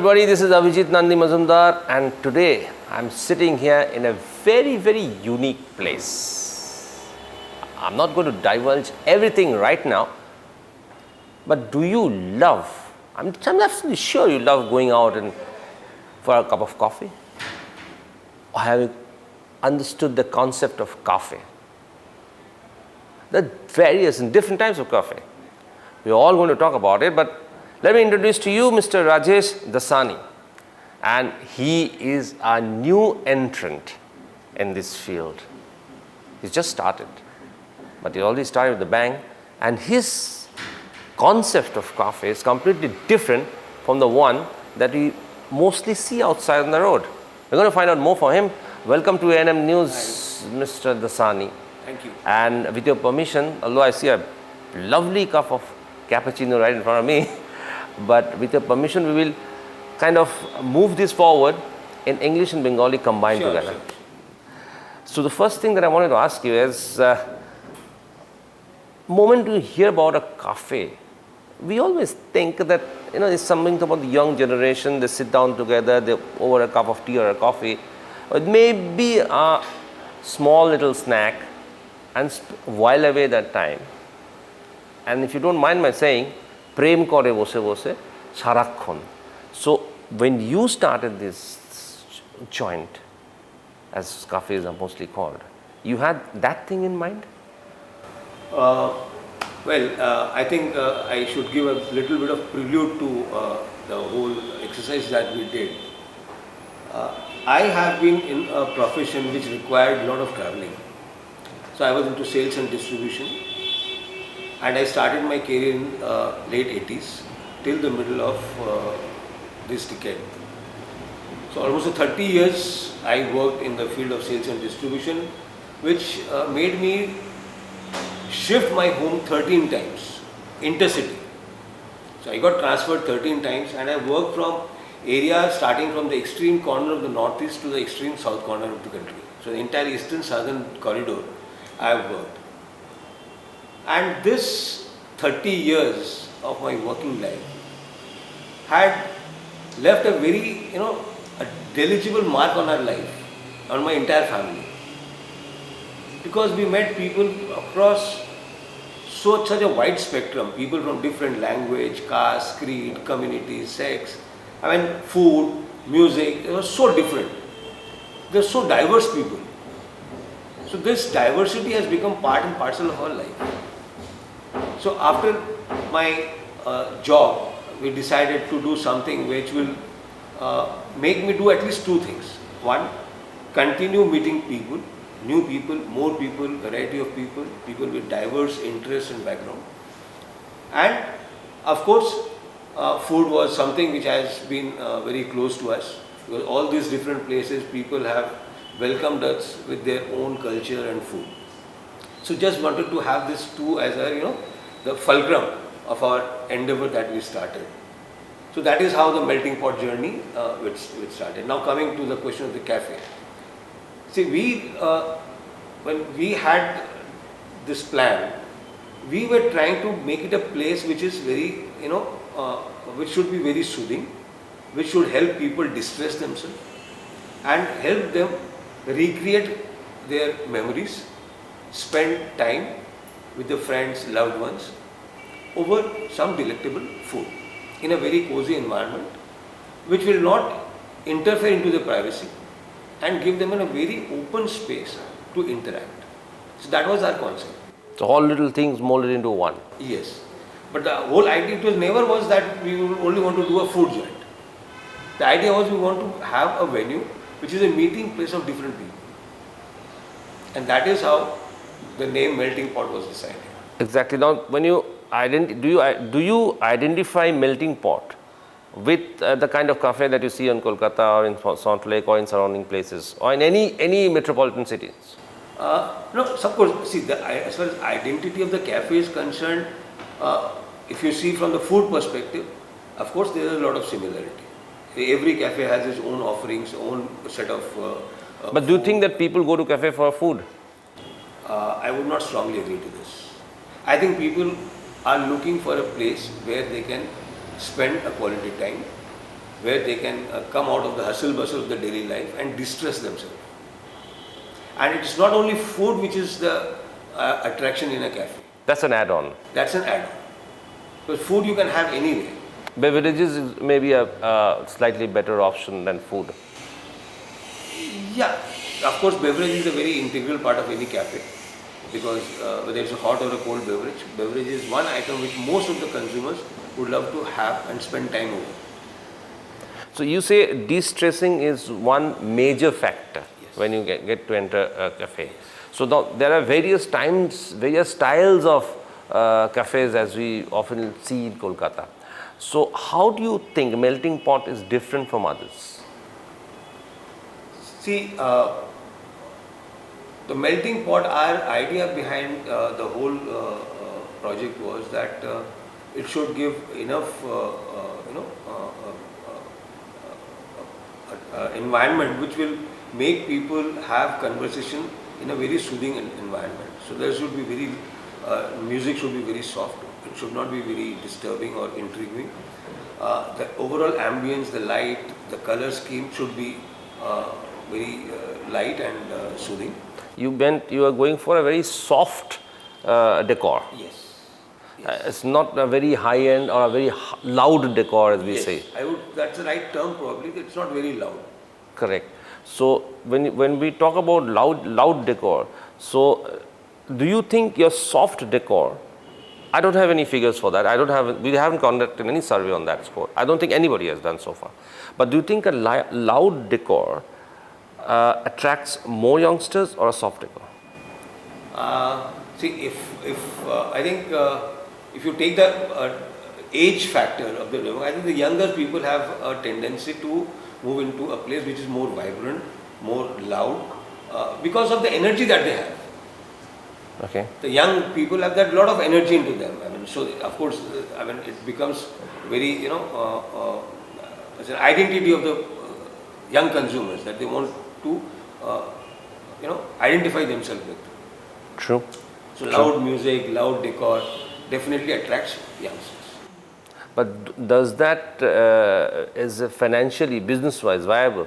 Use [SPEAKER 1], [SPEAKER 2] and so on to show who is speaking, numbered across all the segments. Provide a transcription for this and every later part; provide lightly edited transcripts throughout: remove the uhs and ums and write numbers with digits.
[SPEAKER 1] everybody, this is Avijit Nandi Majumdar and today I'm sitting here in a very unique place. I'm not going to divulge everything right now, but do you love, I'm absolutely sure you love going out and for a cup of coffee? Or have you understood the concept of coffee? The various and different types of coffee. We're all going to talk about it, but let me introduce to you Mr. Rajesh Dassani, and he is a new entrant in this field. He's just started, but he already started with a bang, and his concept of coffee is completely different from the one that we mostly see outside on the road. We're going to find out more from him. Welcome to A&M News, Mr. Dassani.
[SPEAKER 2] Thank you.
[SPEAKER 1] And with your permission, although I see a lovely cup of cappuccino right in front of me, but with your permission, we will kind of move this forward in English and Bengali combined together.
[SPEAKER 2] Sure.
[SPEAKER 1] So the first thing that I wanted to ask you is, moment you hear about a cafe, we always think that it's something about the young generation. They sit down together, they over a cup of tea or a coffee, or it may be a small little snack, and while away that time. And if you don't mind my saying, প্রেম করে বসে বসে সারাক্ষণ. So when you started this joint, as cafes are mostly called, you had that thing in mind?
[SPEAKER 2] I think I should give a little bit of prelude to the whole exercise that we did. I have been in a profession which required a lot of traveling. So I was into sales and distribution. And I started my career in late 80s till the middle of this decade. So almost 30 years I worked in the field of sales and distribution, which made me shift my home 13 times, intercity. So I got transferred 13 times and I worked from areas starting from the extreme corner of the northeast to the extreme south corner of the country. So the entire eastern southern corridor I have worked. And this 30 years of my working life had left a very, a deligible mark on our life, on my entire family. Because we met people across such a wide spectrum, people from different language, caste, creed, community, sex, food, music, they were so different. They're so diverse people. So this diversity has become part and parcel of our life. So after my job, we decided to do something which will make me do at least two things. One, continue meeting people, new people, more people, variety of people, people with diverse interests and background. And of course, food was something which has been very close to us. Because all these different places, people have welcomed us with their own culture and food. So just wanted to have this two as a, the fulcrum of our endeavor that we started. So that is how the melting pot journey which started. Now coming to the question of the cafe. See, when we had this plan, we were trying to make it a place which is very, which should be very soothing, which should help people distress themselves and help them recreate their memories, spend time with the friends, loved ones, over some delectable food in a very cozy environment, which will not interfere into their privacy and give them a very open space to interact. So that was our concept.
[SPEAKER 1] So all little things molded into one.
[SPEAKER 2] Yes, but the whole idea never was that we only want to do a food joint. The idea was we want to have a venue which is a meeting place of different people, and that is how the name Melting Pot was decided.
[SPEAKER 1] Exactly. Now, when you do you identify Melting Pot with the kind of cafe that you see in Kolkata or in Salt Lake or in surrounding places or in any metropolitan cities?
[SPEAKER 2] No, of course. See, as far as identity of the cafe is concerned, if you see from the food perspective, of course there is a lot of similarity. Every cafe has its own offerings, own set of.
[SPEAKER 1] But do you think that people go to cafe for food?
[SPEAKER 2] I would not strongly agree to this. I think people are looking for a place where they can spend a quality time, where they can come out of the hustle bustle of the daily life and distress themselves. And it's not only food which is the attraction in a cafe.
[SPEAKER 1] That's an add-on.
[SPEAKER 2] That's an add-on. Because food you can have anywhere.
[SPEAKER 1] Beverages is maybe a slightly better option than food.
[SPEAKER 2] Yeah, of course, beverage is a very integral part of any cafe, because whether it's a hot or a cold beverage is one item which most of the consumers would love to have and spend time over.
[SPEAKER 1] So you say de-stressing is one major factor when you get to enter a cafe. So now there are various styles of cafes as we often see in Kolkata. So how do you think Melting Pot is different from others?
[SPEAKER 2] See, the Melting Pot, our idea behind the whole project was that it should give enough, environment which will make people have conversation in a very soothing environment. So there should be music should be very soft. It should not be very disturbing or intriguing. The overall ambience, the light, the color scheme should be very light and soothing.
[SPEAKER 1] You are going for a very soft decor.
[SPEAKER 2] Yes.
[SPEAKER 1] It's not a very high-end or a very loud decor, as we say.
[SPEAKER 2] That's the right term probably. It's not very loud.
[SPEAKER 1] Correct. So when we talk about loud decor, so do you think your soft decor? I don't have any figures for that. We haven't conducted any survey on that score. I don't think anybody has done so far. But do you think a loud decor attracts more youngsters or a soft decor?
[SPEAKER 2] See, I think if you take the age factor of the decor, I think the younger people have a tendency to move into a place which is more vibrant, more loud, because of the energy that they have.
[SPEAKER 1] Okay.
[SPEAKER 2] The young people have that lot of energy into them. I mean, so of course, it becomes very, it's an identity of the young consumers that they want to, identify themselves with.
[SPEAKER 1] True.
[SPEAKER 2] So loud music, loud decor definitely attracts youngsters.
[SPEAKER 1] But does that is financially, business-wise viable?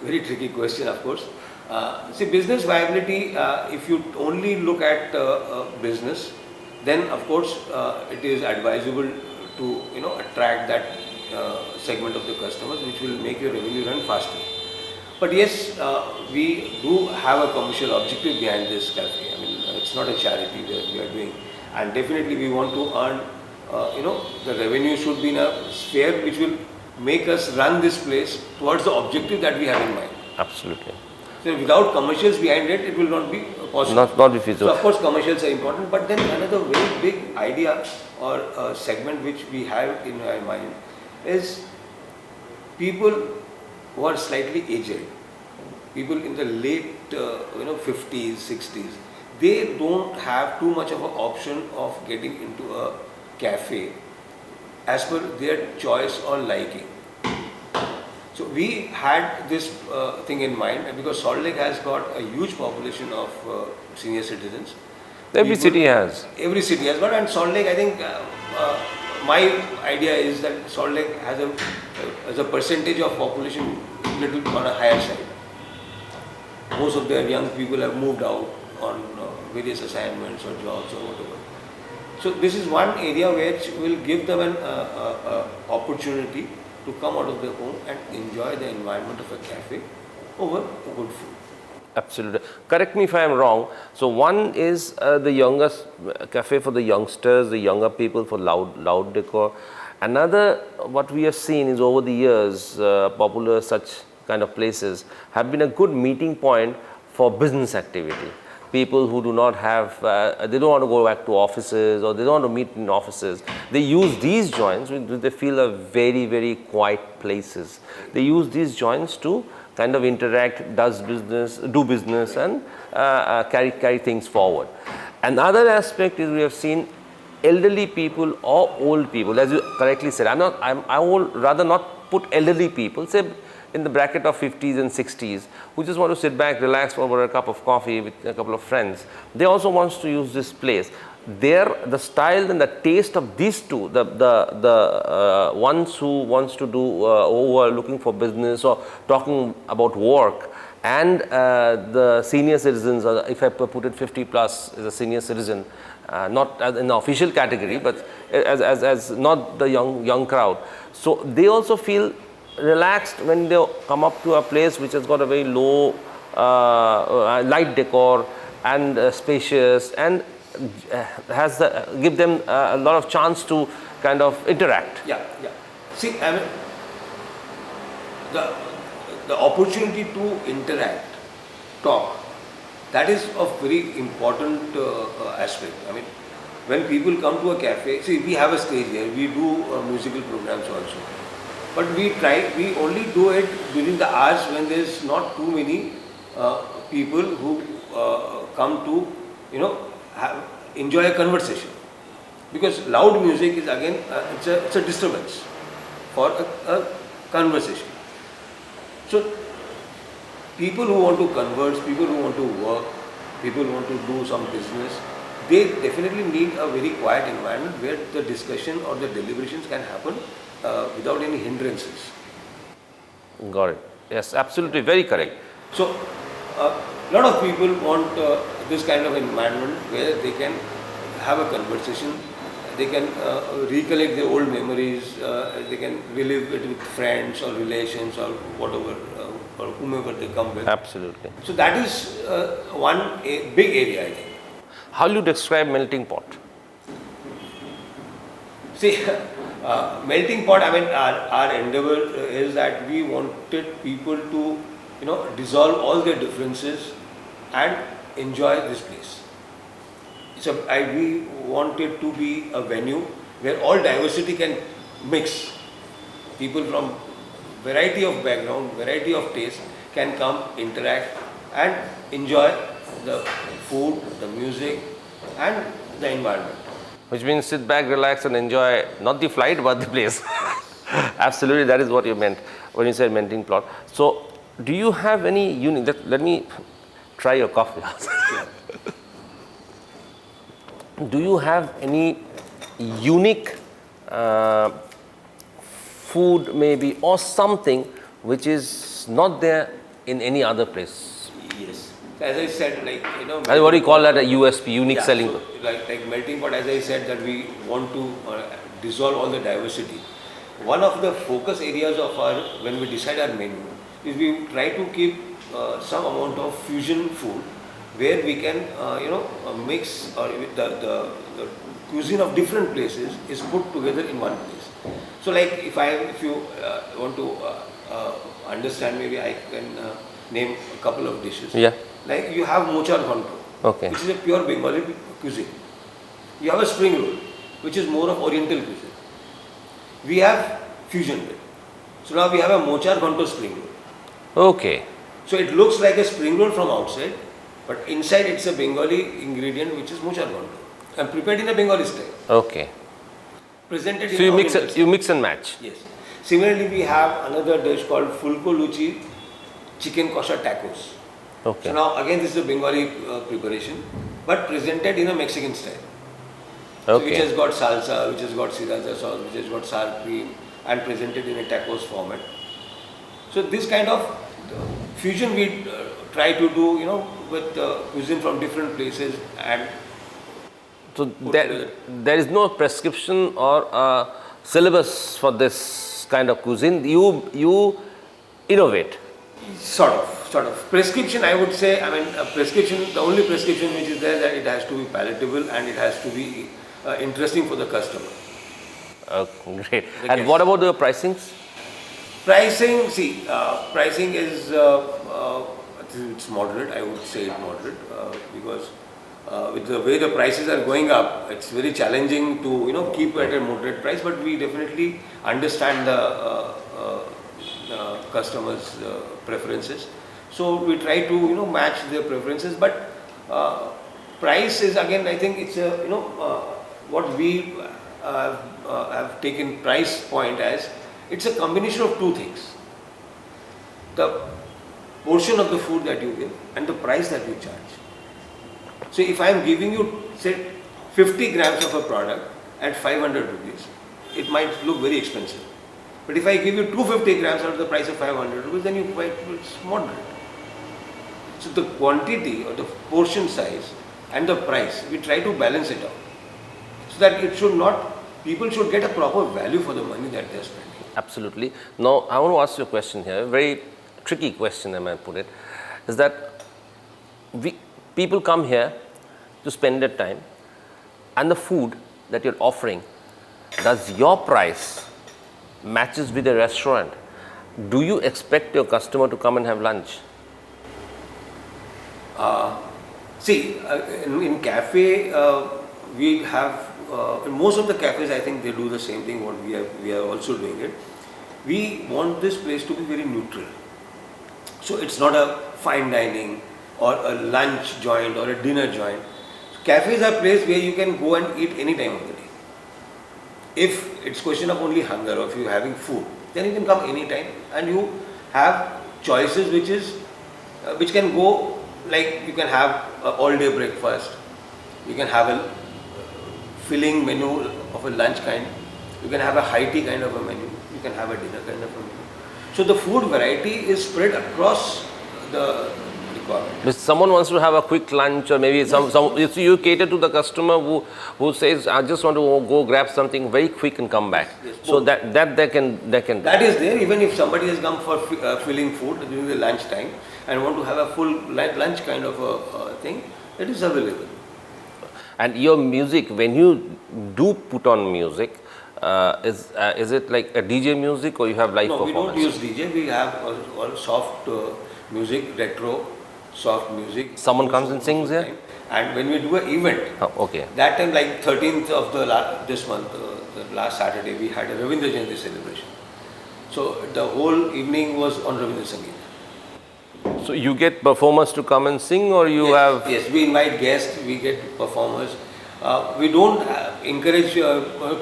[SPEAKER 2] Very tricky question, of course. See, business viability, if you only look at business, then of course it is advisable to attract that segment of the customers, which will make your revenue run faster. But yes, we do have a commercial objective behind this cafe. I mean, it's not a charity that we are doing, and definitely we want to earn. The revenue should be in a sphere which will make us run this place towards the objective that we have in mind.
[SPEAKER 1] Absolutely.
[SPEAKER 2] So without commercials behind it, it will not be possible.
[SPEAKER 1] Not be feasible.
[SPEAKER 2] So of course commercials are important, but then another very big idea or segment which we have in our mind is people who are slightly aged, people in the late 50s, 60s. They don't have too much of an option of getting into a cafe as per their choice or liking. So we had this thing in mind, because Salt Lake has got a huge population of senior citizens.
[SPEAKER 1] Every city has.
[SPEAKER 2] Every city has got, and Salt Lake, I think, my idea is that Salt Lake has as a percentage of population little on a higher side. Most of their young people have moved out on various assignments or jobs or whatever. So this is one area which will give them an opportunity to come out of their home and enjoy the environment of a cafe over good food.
[SPEAKER 1] Absolutely. Correct me if I am wrong. So one is the youngest cafe for the youngsters, the younger people for loud decor. Another, what we have seen is over the years, popular such kind of places have been a good meeting point for business activity. People who do not have, they don't want to go back to offices, or they don't want to meet in offices. They use these joints, they feel are very, very quiet places. They use these joints to kind of interact, do business and carry things forward. Another aspect is we have seen elderly people or old people, as you correctly said. I would rather not put elderly people, say in the bracket of 50s and 60s, who just want to sit back, relax over a cup of coffee with a couple of friends. They also want to use this place. there the style and the taste of these two, the ones who wants to do who are looking for business or talking about work, and the senior citizens, or if I put it 50 plus is a senior citizen, not as in the official category, but as not the young crowd. So they also feel relaxed when they come up to a place which has got a very low light decor and spacious, and has give them a lot of chance to kind of interact.
[SPEAKER 2] Yeah. See, I mean, the opportunity to interact, talk, that is a very important aspect. I mean, when people come to a cafe, see, we have a stage here, we do musical programs also. But we only do it during the hours when there's not too many people who come to, enjoy a conversation. Because loud music is again, it's a disturbance for a conversation. So, people who want to converse, people who want to work, people who want to do some business, they definitely need a very quiet environment where the discussion or the deliberations can happen without any hindrances.
[SPEAKER 1] Got it. Yes, absolutely, very correct.
[SPEAKER 2] So, a lot of people want this kind of environment where they can have a conversation, they can recollect their old memories, they can relive it with friends or relations or whatever, or whomever they come with.
[SPEAKER 1] Absolutely.
[SPEAKER 2] So that is one big area, I think.
[SPEAKER 1] How do you describe melting pot?
[SPEAKER 2] See, melting pot, I mean, our endeavor is that we wanted people to, dissolve all their differences and enjoy this place. We want it to be a venue where all diversity can mix. People from variety of background, variety of taste can come, interact and enjoy the food, the music and the environment.
[SPEAKER 1] Which means sit back, relax and enjoy not the flight but the place. Absolutely, that is what you meant when you said melting pot. So, do you have any unique, let me try your coffee. Do you have any unique food maybe or something which is not there in any other place?
[SPEAKER 2] Yes. As I said,
[SPEAKER 1] What do you call that, a USP, unique selling?
[SPEAKER 2] So, like melting pot, as I said, that we want to dissolve all the diversity. One of the focus areas of when we decide our menu, is we try to keep some amount of fusion food where we can mix the cuisine of different places is put together in one place. So if you want to understand, maybe I can name a couple of dishes.
[SPEAKER 1] Yeah.
[SPEAKER 2] Like you have mochar ghanto, which is a pure Bengali cuisine. You have a spring roll, which is more of Oriental cuisine. We have fusion bread. So now we have a mochar ghanto spring roll.
[SPEAKER 1] Okay.
[SPEAKER 2] So it looks like a spring roll from outside, but inside it's a Bengali ingredient which is mochar ghanto and prepared in a Bengali style.
[SPEAKER 1] Okay.
[SPEAKER 2] Presented
[SPEAKER 1] so
[SPEAKER 2] in
[SPEAKER 1] you mix and match.
[SPEAKER 2] Yes. Similarly, we have another dish called fulko luchi chicken kosher tacos.
[SPEAKER 1] Okay.
[SPEAKER 2] So now again this is a Bengali preparation, but presented in a Mexican style. So which has got salsa, which has got sriracha sauce, which has got sour cream, and presented in a tacos format. So this kind of fusion we try to do, with cuisine from different places and.
[SPEAKER 1] So there is no prescription or syllabus for this kind of cuisine. You innovate.
[SPEAKER 2] Sort of. Prescription, I would say, prescription, the only prescription which is there, that it has to be palatable and it has to be interesting for the customer.
[SPEAKER 1] Great. And what about the pricings?
[SPEAKER 2] Pricing, pricing is, it's moderate, I would say it's moderate, because with the way the prices are going up, it's very challenging to, keep at a moderate price, but we definitely understand the customers' preferences. So we try to match their preferences, but price is again, I think it's what we have taken price point as, it's a combination of two things: the portion of the food that you give and the price that you charge. So if I am giving you say 50 grams of a product at 500 rupees, it might look very expensive. But if I give you 250 grams at the price of 500 rupees, then you quite, it's moderate. So the quantity or the portion size and the price, we try to balance it out. So that it should not, people should get a proper value for the money that they are spending.
[SPEAKER 1] Absolutely. Now, I want to ask you a question here, a very tricky question, I might put it, is that people come here to spend their time, and the food that you're offering, does your price matches with the restaurant? Do you expect your customer to come and have lunch?
[SPEAKER 2] See, in cafe, we have, in most of the cafes, I think they do the same thing what we are also doing it. We want this place to be very neutral. So it's not a fine dining or a lunch joint or a dinner joint. So cafes are places where you can go and eat any time of the day. If it's question of only hunger or if you're having food, then you can come anytime and you have choices which can go, like you can have an all-day breakfast, you can have a filling menu of a lunch kind, you can have a high tea kind of a menu, you can have a dinner kind of a menu. So the food variety is spread across the requirement.
[SPEAKER 1] If someone wants to have a quick lunch, or maybe if you cater to the customer who says, I just want to go grab something very quick and come back.
[SPEAKER 2] Yes,
[SPEAKER 1] so that they can.
[SPEAKER 2] That is there, even if somebody has come for filling food during the lunch time and want to have a full lunch kind of a thing, it is available.
[SPEAKER 1] And your music, when you do put on music, is it like a DJ music or you have live performance?
[SPEAKER 2] No, we don't use DJ. We have all soft music, retro, soft music.
[SPEAKER 1] Someone comes and sings here?
[SPEAKER 2] And when we do an event, that time like 13th of this month, the last Saturday, we had a Ravindra Jayanti celebration. So the whole evening was on Ravindra Sangeet.
[SPEAKER 1] So you get performers to come and sing, or you have?
[SPEAKER 2] Yes, we invite guests, we get performers. We don't encourage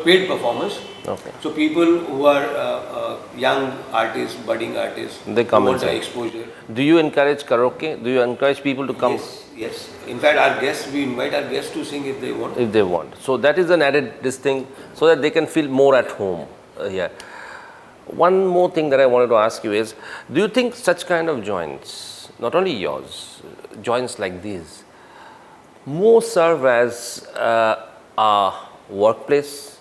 [SPEAKER 2] paid performers.
[SPEAKER 1] Okay.
[SPEAKER 2] So people who are young artists, budding artists,
[SPEAKER 1] they come and
[SPEAKER 2] sing. Exposure.
[SPEAKER 1] Do you encourage karaoke? Do you encourage people to come?
[SPEAKER 2] Yes. In fact, we invite our guests to sing if they want.
[SPEAKER 1] If they want. So that is an added thing, so that they can feel more at home here. One more thing that I wanted to ask you is, do you think such kind of joints, not only yours, joints like these, more serve as a workplace?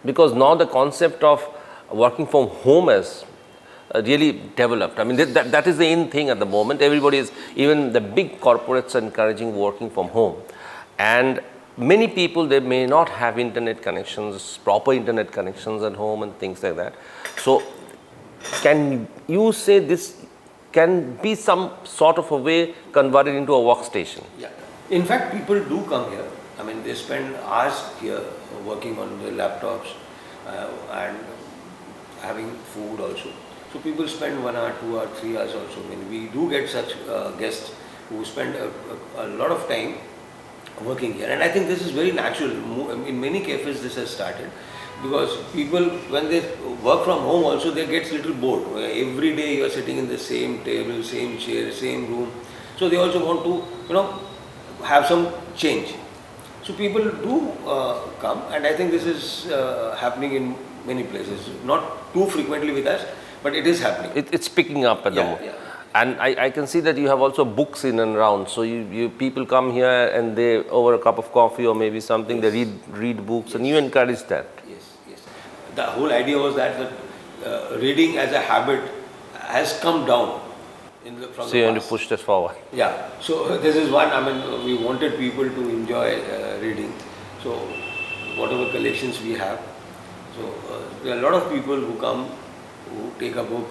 [SPEAKER 1] Because now the concept of working from home has really developed. I mean, that is the in thing at the moment. Everybody is, even the big corporates are encouraging working from home. And many people, they may not have internet connections, proper internet connections at home and things like that. So can you say this can be some sort of a way converted into a workstation?
[SPEAKER 2] Yeah. In fact, people do come here. I mean, they spend hours here working on their laptops and having food also. So people spend 1 hour, 2 hours, 3 hours also. I mean, we do get such guests who spend a lot of time working here, and I think this is very natural. In many cafes this has started, because people, when they work from home also, they get a little bored. Every day you are sitting in the same table, same chair, same room. So they also want to, have some change. So people do come, and I think this is happening in many places. Not too frequently with us, but it is happening.
[SPEAKER 1] It's picking up at the moment. Yeah. And I can see that you have also books in and around. So you people come here and they, over a cup of coffee or maybe something, they read books, and you encourage that.
[SPEAKER 2] Yes. The whole idea was that reading as a habit has come down from the past.
[SPEAKER 1] So you want to push this forward.
[SPEAKER 2] Yeah. So this is one. I mean, we wanted people to enjoy reading. So whatever collections we have. So there are a lot of people who come, who take a book,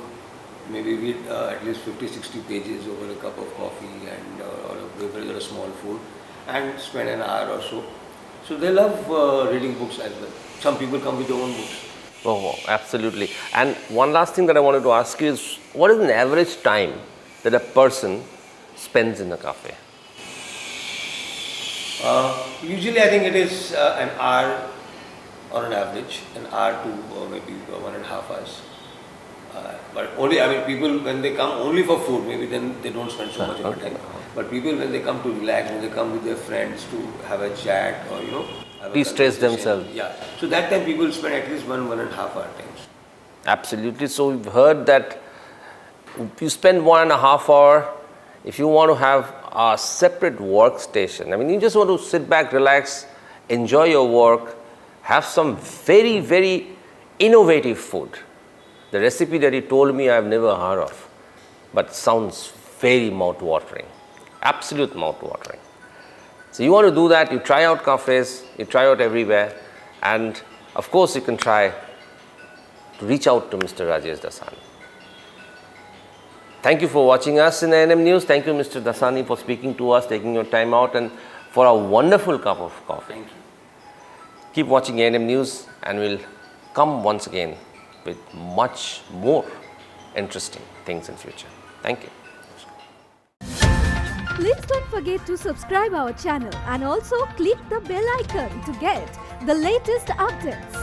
[SPEAKER 2] maybe read at least 50-60 pages over a cup of coffee and or a beverage or a small food, and spend an hour or so. So they love reading books as well. Some people come with their own books.
[SPEAKER 1] Oh, absolutely. And one last thing that I wanted to ask you is, what is an average time that a person spends in a cafe?
[SPEAKER 2] Usually I think it is an hour on an average, an hour to maybe 1.5 hours. But only, I mean, people when they come only for food, maybe then they don't spend so much of
[SPEAKER 1] okay.
[SPEAKER 2] time. But people when they come to relax, when they come with their friends to have a chat or have a
[SPEAKER 1] De-stress
[SPEAKER 2] conversation,
[SPEAKER 1] themselves.
[SPEAKER 2] Yeah. So that time people spend at least 1.5 hour times.
[SPEAKER 1] Absolutely. So we've heard that you spend 1.5 hour. If you want to have a separate workstation, I mean, you just want to sit back, relax, enjoy your work, have some very, very innovative food. The recipe that he told me I've never heard of, but sounds very mouth-watering, absolute mouth-watering. So you want to do that, you try out cafes, you try out everywhere, and of course you can try to reach out to Mr. Rajesh Dassani. Thank you for watching us in A&M News. Thank you, Mr. Dassani, for speaking to us, taking your time out, and for a wonderful cup of coffee.
[SPEAKER 2] Thank you.
[SPEAKER 1] Keep watching A&M News, and we'll come once again with much more interesting things in future. Thank you.
[SPEAKER 3] Please don't forget to subscribe our channel and also click the bell icon to get the latest updates.